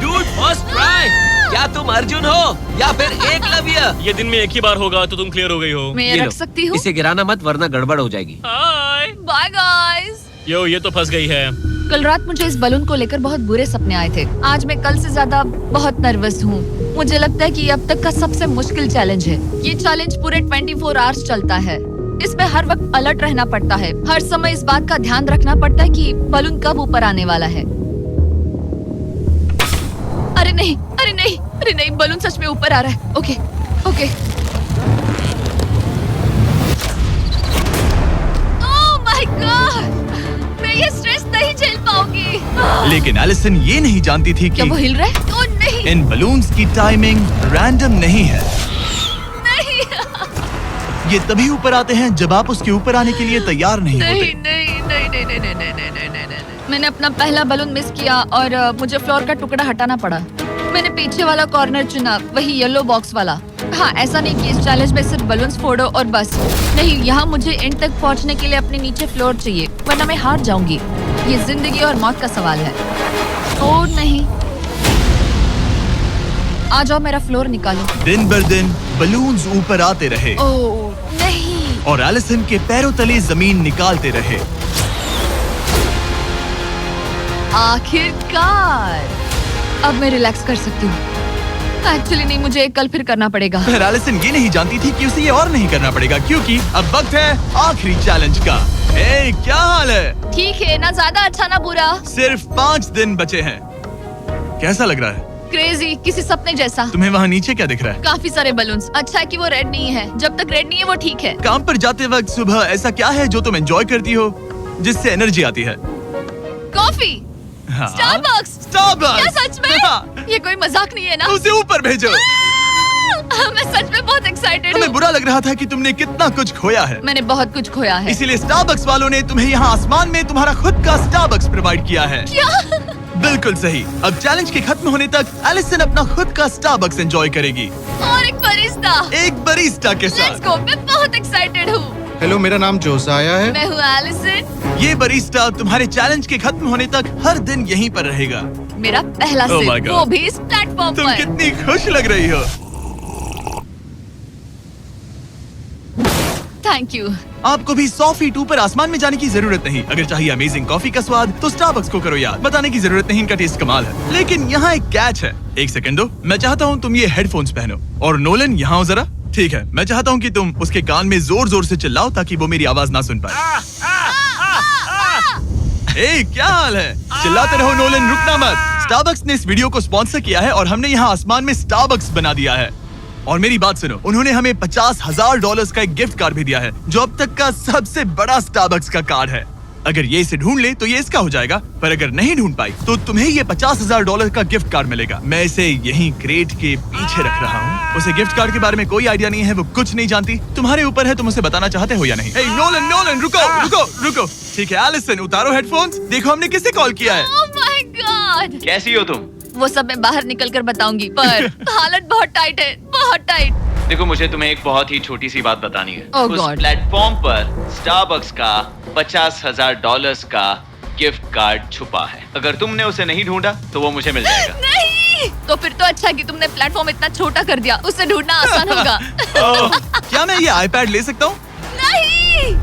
Dude, first try. क्या तुम अर्जुन हो या फिर एकलव्य? ये दिन में एक ही बार होगा तो तुम क्लियर हो गई हो। मैं ये रख लो। सकती हूँ? इसे गिराना मत वरना गड़बड़ हो जाएगी। हाय। Bye guys. यो, ये तो फंस गई है। कल रात मुझे इस बलून को लेकर बहुत बुरे सपने आए थे। आज मैं कल से ज्यादा बहुत नर्वस हूँ। मुझे लगता है कि ये अब तक का सबसे मुश्किल चैलेंज है। ये चैलेंज पूरे 24 आवर्स चलता है। इसमें हर वक्त अलर्ट रहना पड़ता है। हर समय इस बात का ध्यान रखना पड़ता है कि बलून कब ऊपर आने वाला है। अरे नहीं, अरे नहीं, अरे नहीं, बलून सच में ऊपर आ रहा है। Okay, okay. लेकिन एलिसन ये नहीं जानती थी क्या कि वो हिल रहा है? ओ नहीं इन बलून्स की टाइमिंग रैंडम नहीं है। नहीं ये तभी ऊपर आते हैं जब आप उसके ऊपर आने के लिए तैयार नहीं नहीं होते। नहीं नहीं नहीं नहीं नहीं नहीं नहीं नहीं नहीं नहीं। मैंने अपना पहला बलून मिस किया और मुझे फ्लोर का टुकड़ा हटाना पड़ा। मैंने पीछे वाला कॉर्नर चुना, वही येलो बॉक्स वाला। हाँ, ऐसा नहीं कि इस चैलेंज में सिर्फ बलून्स फोड़ो और बस। नहीं, यहाँ मुझे एंड तक पहुँचने के लिए अपने नीचे फ्लोर चाहिए, वरना मैं हार जाऊंगी। ये जिंदगी और मौत का सवाल है। ओ नहीं, आ जाओ, मेरा फ्लोर निकालो। दिन बर दिन बलून्स ऊपर आते रहे ओ नहीं, और एलिसन के पैरों तले जमीन निकालते रहे। आखिरकार अब मैं रिलैक्स कर सकती हूँ। एक्चुअली नहीं, मुझे कल फिर करना पड़ेगा। पर एलिसन ये नहीं जानती थी कि उसे ये और नहीं करना पड़ेगा, क्योंकि अब वक्त है आखिरी चैलेंज का। ए, क्या हाल है? ठीक है, ना ज्यादा अच्छा ना बुरा। सिर्फ 5 दिन बचे हैं। कैसा लग रहा है? क्रेजी, किसी सपने जैसा। तुम्हें वहाँ नीचे क्या दिख रहा है? काफी सारे बलून्स। अच्छा है कि वो रेड नहीं है। जब तक रेड नहीं है वो ठीक है। काम पर जाते वक्त सुबह ऐसा क्या है जो तुम एंजॉय करती हो, जिससे एनर्जी आती है? कॉफी। हाँ? स्टारबक्स। स्टारबक्स। क्या सच में? हाँ। ये कोई मजाक नहीं है ना? उसे ऊपर भेजो। मैं सच में बहुत एक्साइटेड हमें हूँ। बुरा लग रहा था कि तुमने कितना कुछ खोया है। मैंने बहुत कुछ खोया है। इसीलिए स्टारबक्स वालों ने तुम्हें यहाँ आसमान में तुम्हारा खुद का स्टारबक्स प्रोवाइड किया है। क्या? बिल्कुल सही। अब चैलेंज के खत्म होने तक एलिसन अपना खुद का स्टारबक्स एंजॉय करेगी, और एक बरिस्ता। एक बरिस्टा के लेट्स साथ। गो, मैं बहुत एक्साइटेड हूँ। हेलो, मेरा नाम जोसाया है। मैं हूँ एलिसन। ये बरिस्टा तुम्हारे चैलेंज के खत्म होने तक हर दिन यहीं पर रहेगा। मेरा पहला Oh my सिप, God. वो भी इस प्लेटफॉर्म तुम पर। कितनी खुश लग रही हो। Thank you. आपको भी 100 फीट ऊपर आसमान में जाने की जरूरत नहीं। अगर चाहिए अमेजिंग कॉफी का स्वाद तो स्टारबक्स को करो याद। बताने की जरूरत नहीं, इनका टेस्ट कमाल है। लेकिन यहाँ एक कैच है। एक सेकंड दो, मैं चाहता हूँ तुम ये हेडफोन्स पहनो। और नोलन, यहाँ हो जरा। ठीक है, मैं चाहता हूँ कि तुम उसके कान में जोर जोर से चिल्लाओ ताकि वो मेरी आवाज ना सुन पाए। ए, क्या हाल है? चिल्लाते रहो नोलन, रुकना मत। स्टारबक्स ने इस वीडियो को स्पॉन्सर किया है और हमने यहाँ आसमान में स्टारबक्स बना दिया है। और मेरी बात सुनो, उन्होंने हमें $50,000 का एक गिफ्ट कार्ड भी दिया है, जो अब तक का सबसे बड़ा स्टारबक्स का कार्ड है। अगर ये इसे ढूंढ ले तो ये इसका हो जाएगा, पर अगर नहीं ढूंढ पाई तो तुम्हें ये $50,000 का गिफ्ट कार्ड मिलेगा। मैं इसे यहीं क्रेट के पीछे रख रहा हूँ। उसे गिफ्ट कार्ड के बारे में कोई आइडिया नहीं है, वो कुछ नहीं जानती। तुम्हारे ऊपर है, तुम उसे बताना चाहते हो या नहीं। ए, नोलन, नोलन, रुको रुको रुको। ठीक है एलिसन, उतारो हेडफोन्स। देखो हमने किसे कॉल किया है। ओह माय गॉड। कैसी हो तुम? वो सब मैं बाहर निकल कर बताऊंगी, पर हालत बहुत टाइट है, बहुत टाइट। देखो, मुझे तुम्हें एक बहुत ही छोटी सी बात बतानी है। Oh उस God. प्लेटफॉर्म पर स्टारबक्स का $50,000 का गिफ्ट कार्ड छुपा है। अगर तुमने उसे नहीं ढूंढा तो वो मुझे मिल जाएगा। नहीं, तो फिर तो अच्छा कि तुमने प्लेटफॉर्म इतना छोटा कर दिया, उसे ढूंढना आसान होगा। ओह, क्या मैं ये आईपैड ले सकता हूँ? नहीं।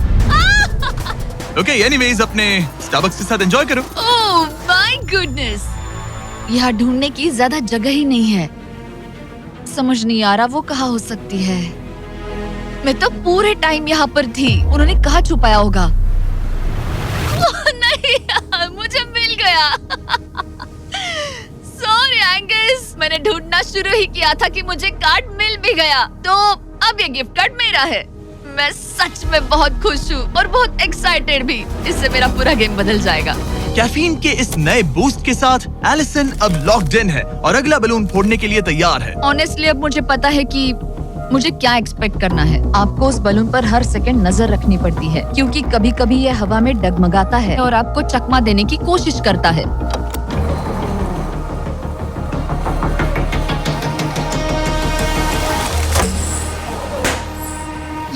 ओके, एनीवेज अपने स्टारबक्स के साथ एंजॉय करो। ओह माय गुडनेस, यहाँ ढूंढने की ज्यादा जगह ही नहीं है। समझ नहीं आ रहा वो कहाँ हो सकती है। मैं तो पूरे टाइम यहाँ पर थी, उन्होंने कहाँ छुपाया होगा। नहीं, मुझे मिल गया। सॉरी एंगस, मैंने ढूंढना शुरू ही किया था कि मुझे कार्ड मिल भी गया, तो अब ये गिफ्ट कार्ड मेरा है। मैं सच में बहुत खुश हूँ और बहुत एक्साइटेड भी। इससे मेरा पूरा गेम बदल जाएगा। कैफीन के इस नए बूस्ट के साथ एलिसन अब लॉक्ड इन है और अगला बलून फोड़ने के लिए तैयार है। ऑनेस्टली अब मुझे पता है कि मुझे क्या एक्सपेक्ट करना है। आपको उस बलून पर हर सेकंड नजर रखनी पड़ती है, क्योंकि कभी कभी ये हवा में डगमगाता है और आपको चकमा देने की कोशिश करता है।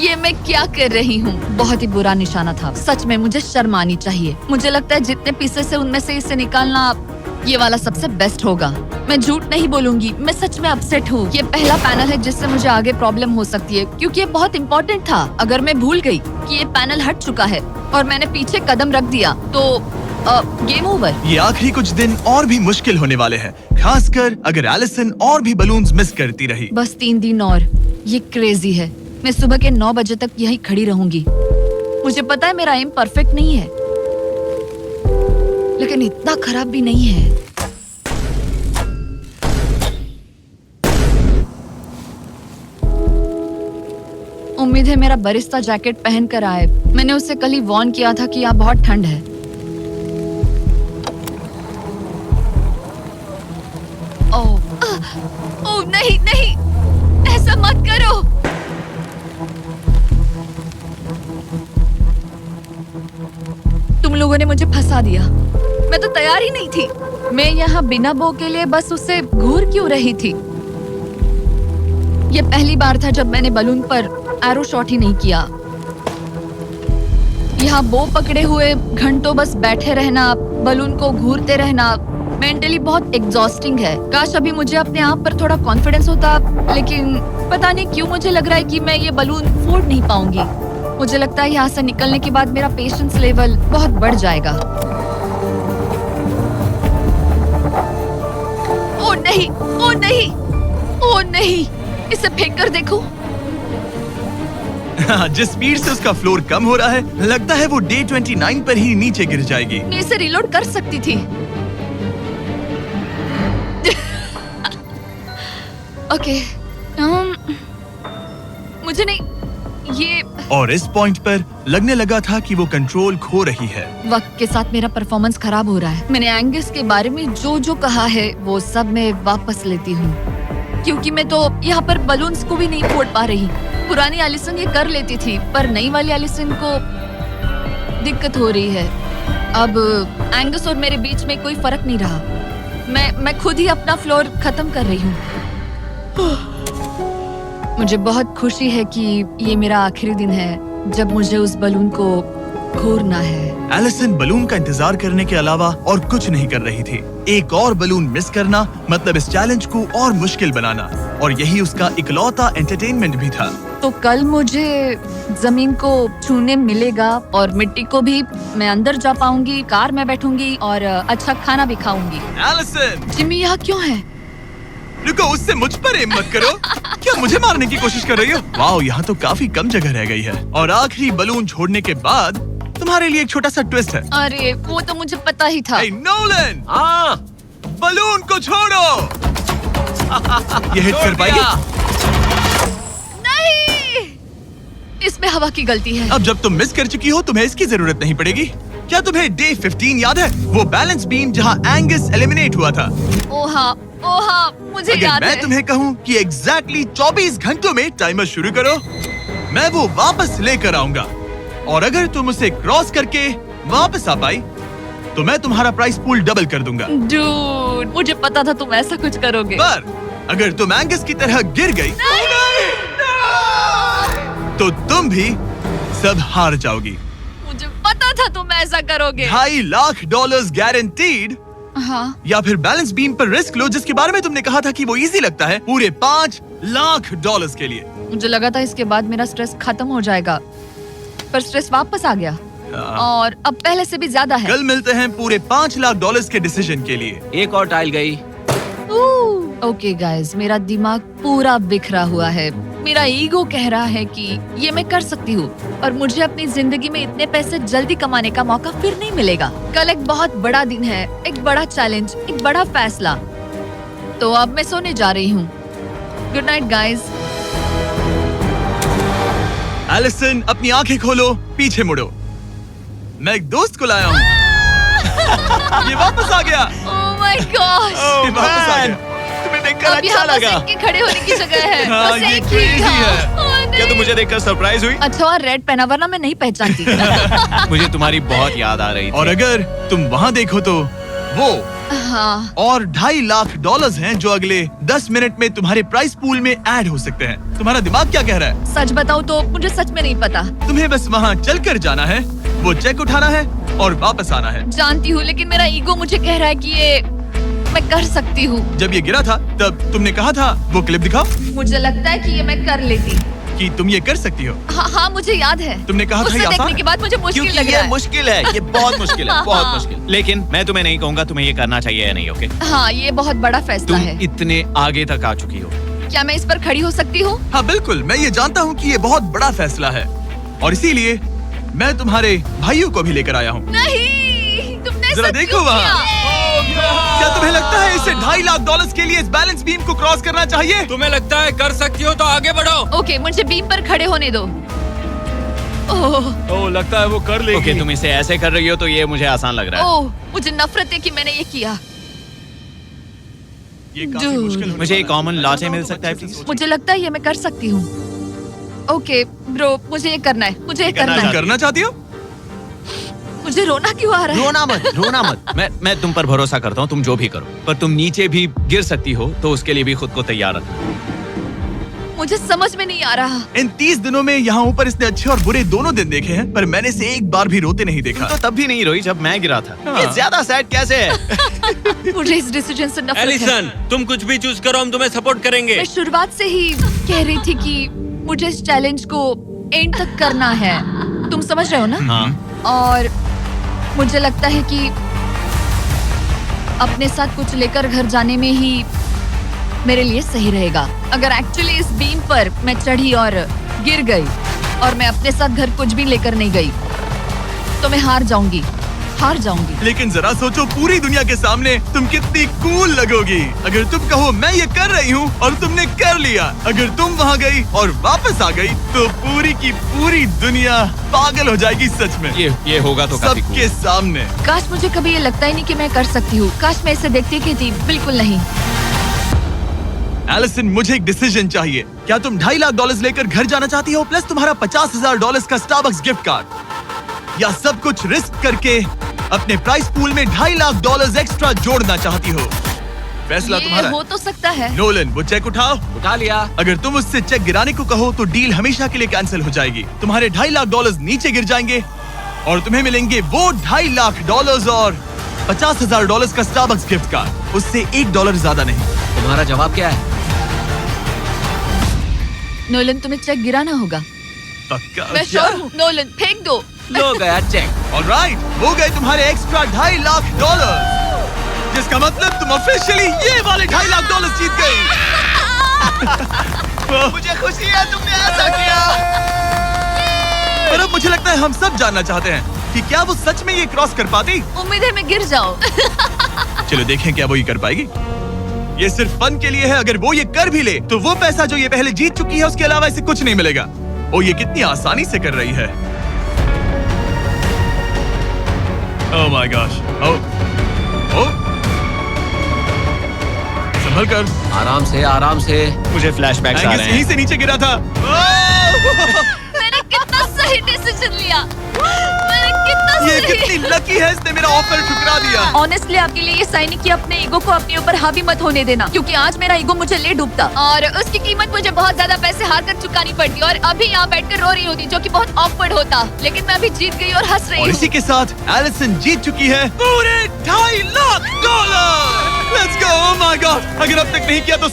ये मैं क्या कर रही हूँ? बहुत ही बुरा निशाना था। सच में मुझे शर्म आनी चाहिए। मुझे लगता है जितने पीसेस है उनमें से इसे निकालना ये वाला सबसे बेस्ट होगा। मैं झूठ नहीं बोलूंगी, मैं सच में अपसेट हूँ। ये पहला पैनल है जिससे मुझे आगे प्रॉब्लम हो सकती है, क्योंकि ये बहुत इम्पोर्टेंट था। अगर मैं भूल गई कि ये पैनल हट चुका है और मैंने पीछे कदम रख दिया तो गेम ओवर। ये आखिरी कुछ दिन और भी मुश्किल होने वाले हैं, खासकर अगर एलिसन और भी बलून्स मिस करती रही। बस 3 दिन और। ये क्रेजी है। मैं सुबह के 9 बजे तक यहीं खड़ी रहूंगी। मुझे पता है मेरा एम परफेक्ट नहीं है, लेकिन इतना खराब भी नहीं है। उम्मीद है मेरा बरिस्ता जैकेट पहन कर आए। मैंने उससे कल ही वार्न किया था कि यहाँ बहुत ठंड है। ओह नहीं नहीं, ऐसा मत करो। तुम लोगों ने मुझे फंसा दिया। मैं तो तैयार ही नहीं थी। मैं यहाँ बिना बो के लिए बस उससे घूर क्यों रही थी? ये पहली बार था जब मैंने बलून पर एरो शॉट ही नहीं किया। यहाँ बो पकड़े हुए घंटों बस बैठे रहना, बलून को घूरते रहना मेंटली बहुत एग्जॉस्टिंग है। काश अभी मुझे अपने आप पर थोड़ा कॉन्फिडेंस होता, लेकिन पता नहीं क्यों मुझे लग रहा है कि मैं ये बलून फोड़ नहीं पाऊंगी। मुझे लगता है यहाँ से निकलने के बाद मेरा पेशेंस लेवल बहुत बढ़ जाएगा। ओ नहीं, ओ नहीं, ओ नहीं, इसे फेंक कर देखो। जिस स्पीड से उसका फ्लोर कम हो रहा है, लगता है वो डे 29 पर ही नीचे गिर जाएगी। मैं इसे रिलोड कर सकती थी। ओके, मुझे नहीं ये। और इस पॉइंट पर लगने लगा था कि वो कंट्रोल खो रही है। वक्त के साथ मेरा परफॉर्मेंस खराब हो रहा है। मैंने एंगस के बारे में जो जो कहा है वो सब मैं वापस लेती हूँ, क्योंकि मैं तो यहाँ पर बलून्स को भी नहीं फोड़ पा रही। पुरानी एलिसन ये कर लेती थी, पर नई वाली एलिसन को दिक्कत हो रही है। अब एंगस और मेरे बीच में कोई फर्क नहीं रहा। मैं खुद ही अपना फ्लोर खत्म कर रही हूँ। मुझे बहुत खुशी है कि ये मेरा आखिरी दिन है जब मुझे उस बलून को घूरना है। एलिसन बलून का इंतजार करने के अलावा और कुछ नहीं कर रही थी। एक और बलून मिस करना मतलब इस चैलेंज को और मुश्किल बनाना, और यही उसका इकलौता एंटरटेनमेंट भी था। तो कल मुझे जमीन को छूने मिलेगा और मिट्टी को भी। मैं अंदर जा पाऊंगी, कार में बैठूंगी और अच्छा खाना भी खाऊंगी। एलिसन, जिमी यहाँ क्यों है? रुको, उससे मुझ पर एम मत करो। क्या मुझे मारने की कोशिश कर रही हो? वाओ, यहाँ तो काफी कम जगह रह गई है। और आखिरी बलून छोड़ने के बाद तुम्हारे लिए एक छोटा सा ट्विस्ट है। अरे वो तो मुझे पता ही था। Hey, नोलन, हाँ, बलून को छोड़ो। ये हिट कर पाएगी? नहीं, इसमें हवा की गलती है। अब जब तुम मिस कर चुकी हो, तुम्हें इसकी जरूरत नहीं पड़ेगी। क्या तुम्हें डे 15 याद है? वो बैलेंस बीम जहाँ एंगस एलिमिनेट हुआ था। ओ हाँ, मुझे अगर याद मैं है। तुम्हें कहूँ कि एग्जैक्टली 24 घंटों में टाइमर शुरू करो, मैं वो वापस लेकर आऊंगा। और अगर तुम उसे क्रॉस करके वापस आ पाई, तो मैं तुम्हारा प्राइस पूल डबल कर दूंगा। डूड, मुझे पता था तुम ऐसा कुछ करोगे। पर अगर तुम एंगस की तरह गिर गई, तो तुम भी सब हार जाओगी। मुझे पता था तुम ऐसा करोगे। $2.5 लाख गारंटीड। हाँ, या फिर बैलेंस बीम पर रिस्क लो, जिसके बारे में तुमने कहा था कि वो इजी लगता है, पूरे $5 लाख के लिए। मुझे लगा था इसके बाद मेरा स्ट्रेस खत्म हो जाएगा, पर स्ट्रेस वापस आ गया और अब पहले से भी ज्यादा है। कल मिलते हैं पूरे $5 लाख के डिसीजन के लिए। एक और टाइल गई। ओके गाइस, मेरा दिमाग पूरा बिखरा हुआ है। मेरा ईगो कह रहा है कि ये मैं कर सकती हूँ और मुझे अपनी जिंदगी में इतने पैसे जल्दी कमाने का मौका फिर नहीं मिलेगा। कल एक बहुत बड़ा दिन है, एक बड़ा चैलेंज, एक बड़ा फैसला। तो अब मैं सोने जा रही हूँ। Good night guys. एलिसन, अपनी आंखें खोलो, पीछे मुड़ो। मैं एक दोस्त को लाया हूँ। ये वापस आ गया। Oh my gosh. ये वापस आ गया। तुम्हें देखकर अब अच्छा यहाँ बस लगा। इनके खड़े होने की जगह है। हाँ, बस ये एक ही crazy था। है। ओह, नहीं। क्या तुम मुझे देखकर सरप्राइज हुई? अच्छा, और रेड पहना, वरना मैं नहीं पहचानती। मुझे तुम्हारी बहुत याद आ रही थी। और अगर तुम वहाँ देखो तो वो हाँ, और $2.5 लाख हैं जो अगले 10 मिनट में तुम्हारे प्राइस पूल में ऐड हो सकते हैं। तुम्हारा दिमाग क्या कह रहा है? सच बताऊँ तो मुझे सच में नहीं पता। तुम्हें बस वहाँ चलकर जाना है, वो चेक उठाना है और वापस आना है। जानती हूँ, लेकिन मेरा ईगो मुझे कह रहा है कि ये मैं कर सकती हूँ। जब ये गिरा था तब तुमने कहा था, वो क्लिप दिखाओ, मुझे लगता है कि ये मैं कर लेती। कि तुम ये कर सकती हो। हाँ हाँ, मुझे याद है। तुमने कहा था उसे ये आसान देखने है। के बाद मुझे मुश्किल क्योंकि लग ये रहा है। मुश्किल है, ये बहुत मुश्किल है, बहुत मुश्किल। लेकिन मैं तुम्हें नहीं कहूंगा तुम्हें ये करना चाहिए या नहीं, ओके? हाँ, ये बहुत बड़ा फैसला तुम है। इतने आगे तक आ चुकी हो। क्या मैं इस पर खड़ी हो सकती हूँ? हाँ बिल्कुल, मैं ये जानता हूँ कि ये बहुत बड़ा फैसला है और इसीलिए मैं तुम्हारे भाइयों को भी लेकर आया हूँ। नहीं, तुमने जरा सब देखो क्यों वहाँ। किया? क्या तुम्हें लगता है इसे $2.5 लाख के लिए इस बैलेंस बीम को क्रॉस करना चाहिए? तुम्हें लगता है कर सकती हो तो आगे बढ़ो। ओके, मुझे बीम पर खड़े होने दो। ओह, ओह, लगता है वो कर लेगी। ओके, तुम इसे ऐसे कर रही हो तो ये मुझे आसान लग रहा है। ओह, मुझे नफरत है कि मैंने ये किया। ये काफी Dude. मुश्किल होने मुझे एक वाला है। कॉमन लॉटे अच्छा, मिल तुम सकता है अच्छे से प्लीज? मुझे लगता है ये मैं कर सकती हूँ। ओके ब्रो, मुझे ये करना है, मुझे ये करना तुम है। करना चाहती हो? मुझे रोना क्यों आ रहा है? रोना मत। मैं तुम पर भरोसा करता हूँ, तुम जो भी करो, पर तुम नीचे भी गिर सकती हो, तो उसके लिए भी खुद को तैयार रखो। मुझे समझ में नहीं आ रहा। इन 30 दिनों में यहाँ ऊपर इसने अच्छे और बुरे दोनों दिन देखे हैं, पर मैंने इसे एक बार भी रोते नहीं देखा। तो तब भी नहीं रोई जब मैं गिरा था। हाँ। ये ज्यादा सैड कैसे है? मुझे इस डिसीजन से नफरत है। एलिसन, तुम कुछ भी चूज करो, हम तुम्हें सपोर्ट करेंगे। मैं शुरुआत से ही कह रही थी कि मुझे इस चैलेंज को एंड तक करना है। तुम समझ रहे हो ना? हाँ। और मुझे लगता है कि अपने साथ कुछ लेकर घर जाने में ही मेरे लिए सही रहेगा। अगर एक्चुअली इस बीम पर मैं चढ़ी और गिर गई और मैं अपने साथ घर कुछ भी लेकर नहीं गई, तो मैं हार जाऊंगी। लेकिन जरा सोचो, पूरी दुनिया के सामने तुम कितनी कूल लगोगी अगर तुम कहो मैं ये कर रही हूँ और तुमने कर लिया। अगर तुम वहाँ गई और वापस आ गई तो पूरी की पूरी दुनिया पागल हो जाएगी सच में। ये होगा तो काफी सबके सामने। काश मुझे कभी ये लगता ही नहीं कि मैं कर सकती हूँ। काश मैं इसे देखती कि थी। बिल्कुल नहीं। एलिसन, मुझे एक डिसीजन चाहिए। क्या तुम $2.5 लाख लेकर घर जाना चाहती हो प्लस तुम्हारा $50,000 का स्टारबक्स गिफ्ट कार्ड, या सब कुछ रिस्क करके अपने प्राइस पूल में $2.5 लाख एक्स्ट्रा जोड़ना चाहती हो? फैसला ये तुम्हारा। हो तो सकता है। नोलन, वो चेक उठाओ। उठा लिया। अगर तुम उससे चेक गिराने को कहो तो डील हमेशा के लिए कैंसिल हो जाएगी। तुम्हारे $2.5 लाख नीचे गिर जाएंगे और तुम्हें मिलेंगे वो $2.5 लाख और $50,000 का स्टारबक्स गिफ्ट कार्ड। उससे $1 ज्यादा नहीं। तुम्हारा जवाब क्या है? नोलन, तुम्हें चेक गिराना होगा। पक्का? मैं श्योर हूँ। नोलन, फेंक दो। लो गया चेक। ऑलराइट, हो गए तुम्हारे एक्स्ट्रा $2.5 लाख, जिसका मतलब तुम ऑफिशियली ये वाले $2.5 लाख जीत गई। मुझे खुशी है तुमने ऐसा किया। पर अब मुझे लगता है हम सब जानना चाहते हैं कि क्या वो सच में ये क्रॉस कर पाती। उम्मीद है मैं गिर जाऊं। चलो देखें क्या वो ये कर पाएगी। ये सिर्फ फन के लिए है। अगर वो ये कर भी ले तो वो पैसा जो ये पहले जीत चुकी है उसके अलावा इसे कुछ नहीं मिलेगा। ओ, ये कितनी आसानी से कर रही है। Oh my gosh. ओ संभल कर। आराम से। मुझे फ्लैशबैक्स आ रहे यहीं हैं। से नीचे गिरा था। मैंने कितना सही डिसीजन लिया। मैंने कितना ये सही। कितनी लकी है, इसने मेरा ऑफर ठुकरा दिया। ऑनेस्टली आपके लिए ये साइन कि अपने ईगो को अपने ऊपर हावी मत होने देना, क्योंकि आज मेरा ईगो मुझे ले डूबता और उसकी कीमत मुझे बहुत ज्यादा पैसे हार कर चुकानी पड़ती और अभी यहाँ बैठकर रो रही होती, जो कि बहुत ऑकवर्ड होता। लेकिन मैं अभी जीत गई और हंस रही और हूँ। इसी के साथ एलिसन जीत चुकी है पूरे $2.5 lakh. Let's go. Oh my God, अगर अब तक नहीं किया तो